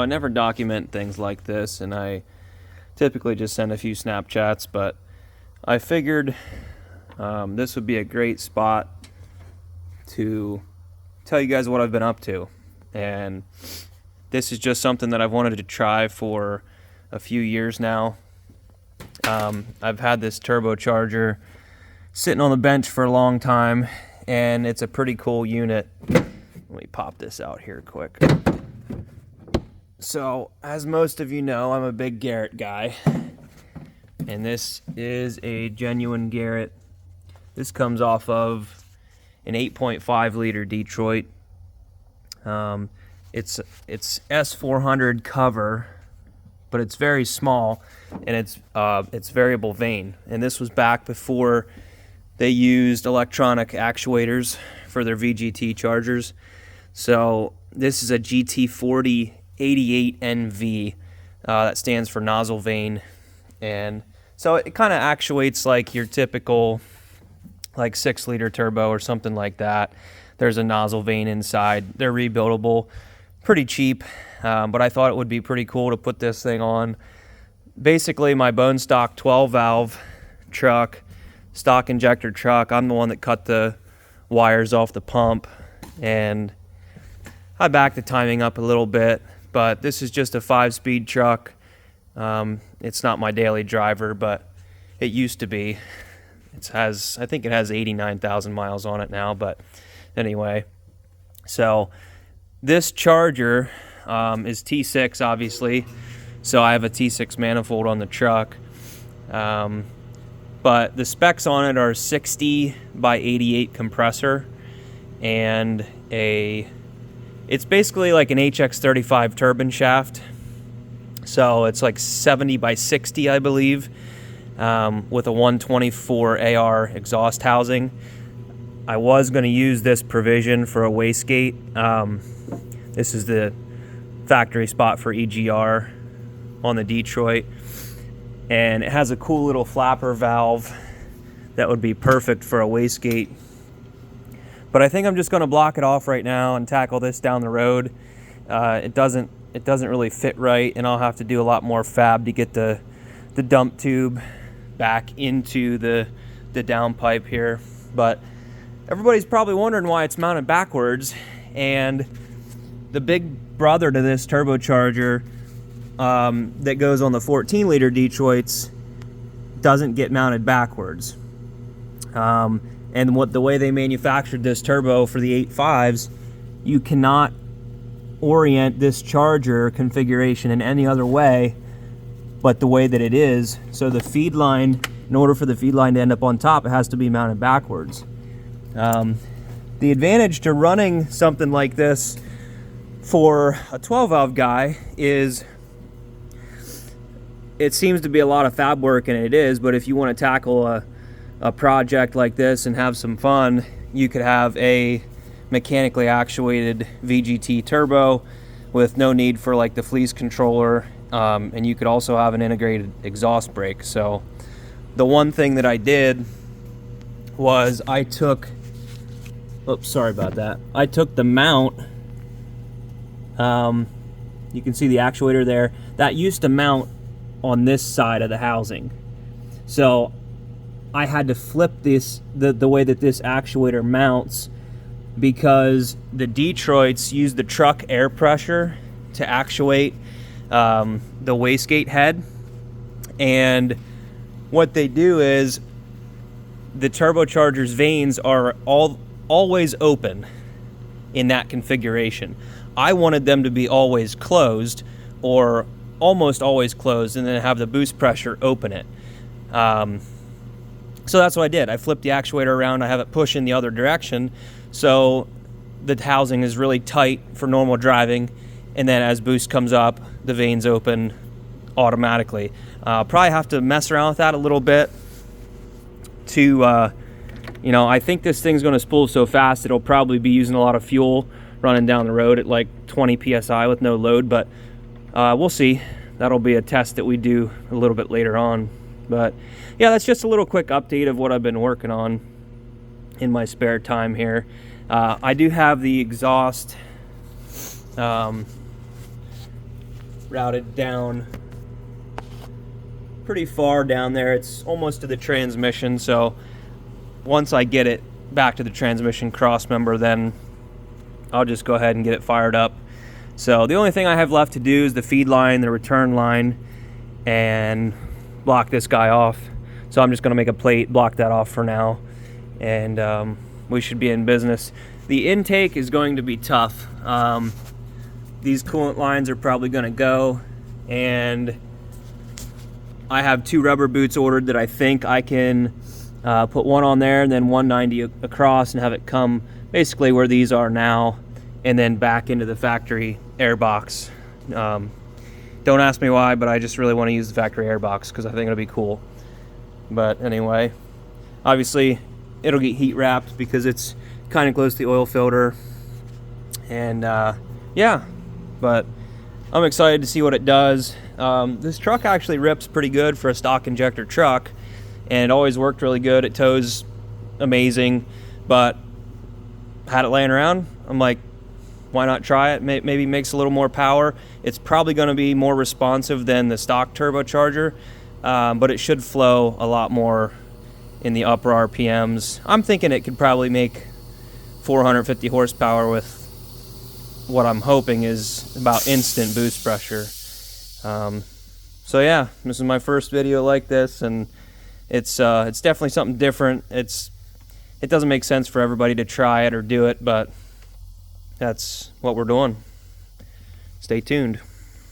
I never document things like this, and I typically just send a few Snapchats, but I figured this would be a great spot to tell you guys what I've been up to. And this is just something that I've wanted to try for a few years now. I've had this turbocharger sitting on the bench for a long time, and it's a pretty cool unit. Let me pop this out here quick. So, as most of you know, I'm a big Garrett guy, and this is a genuine Garrett. This comes off of an 8.5 liter Detroit. It's S400 cover, but it's very small, and it's variable vane. And this was back before they used electronic actuators for their VGT chargers. So this is a GT40 88NV. That stands for nozzle vane, and so it kind of actuates like your typical like 6 liter turbo or something like that. There's a nozzle vane inside. They're rebuildable, pretty cheap, but I thought it would be pretty cool to put this thing on. Basically, my bone stock 12 valve truck, stock injector truck. I'm the one that cut the wires off the pump, and I backed the timing up a little bit, but this is just a 5-speed truck. It's not my daily driver, but it used to be. I think it has 89,000 miles on it now, but anyway. So this charger is T6, obviously. So I have a T6 manifold on the truck. But the specs on it are 60 by 88 compressor, and it's basically like an HX35 turbine shaft. So it's like 70 by 60, I believe, with a 124 AR exhaust housing. I was going to use this provision for a wastegate. This is the factory spot for EGR on the Detroit, and it has a cool little flapper valve that would be perfect for a wastegate. But I think I'm just going to block it off right now and tackle this down the road. It doesn't really fit right, and I'll have to do a lot more fab to get the dump tube back into the downpipe here. But everybody's probably wondering why it's mounted backwards, and the big brother to this turbocharger that goes on the 14 liter Detroits doesn't get mounted backwards. And the way they manufactured this turbo for the 8.5s, you cannot orient this charger configuration in any other way but the way that it is. So the feed line, in order for the feed line to end up on top, it has to be mounted backwards. The advantage to running something like this for a 12 valve guy is it seems to be a lot of fab work, and it is, but if you want to tackle a project like this and have some fun, you could have a mechanically actuated VGT turbo with no need for like the fleece controller, and you could also have an integrated exhaust brake. So the one thing that I did was I took the mount. You can see the actuator there. That used to mount on this side of the housing. So I had to flip this, the way that this actuator mounts, because the Detroits use the truck air pressure to actuate the wastegate head. And what they do is the turbocharger's vanes are always open in that configuration. I wanted them to be always closed, or almost always closed, and then have the boost pressure open it. So that's what I did. I flipped the actuator around. I have it push in the other direction, so the housing is really tight for normal driving, and then as boost comes up, the vanes open automatically. Probably have to mess around with that a little bit to, I think this thing's going to spool so fast it'll probably be using a lot of fuel running down the road at like 20 psi with no load, but we'll see. That'll be a test that we do a little bit later on. But yeah, that's just a little quick update of what I've been working on in my spare time here. I do have the exhaust routed down pretty far down there. It's almost to the transmission, so once I get it back to the transmission cross member, then I'll just go ahead and get it fired up. So the only thing I have left to do is the feed line, the return line, and block this guy off. So I'm just going to make a plate, block that off for now, and we should be in business. The intake is going to be tough. These coolant lines are probably going to go, and I have 2 rubber boots ordered that I think I can put one on there and then 190 across and have it come basically where these are now and then back into the factory air box. Don't ask me why, but I just really want to use the factory air box because I think it'll be cool. But anyway, obviously it'll get heat wrapped because it's kind of close to the oil filter. And yeah, but I'm excited to see what it does. This truck actually rips pretty good for a stock injector truck, and it always worked really good. It tows amazing, but had it laying around, I'm like, why not try it? Maybe makes a little more power. It's probably going to be more responsive than the stock turbocharger, but it should flow a lot more in the upper RPMs. I'm thinking it could probably make 450 horsepower with what I'm hoping is about instant boost pressure. So yeah, this is my first video like this, and it's definitely something different. It doesn't make sense for everybody to try it or do it, but that's what we're doing. Stay tuned.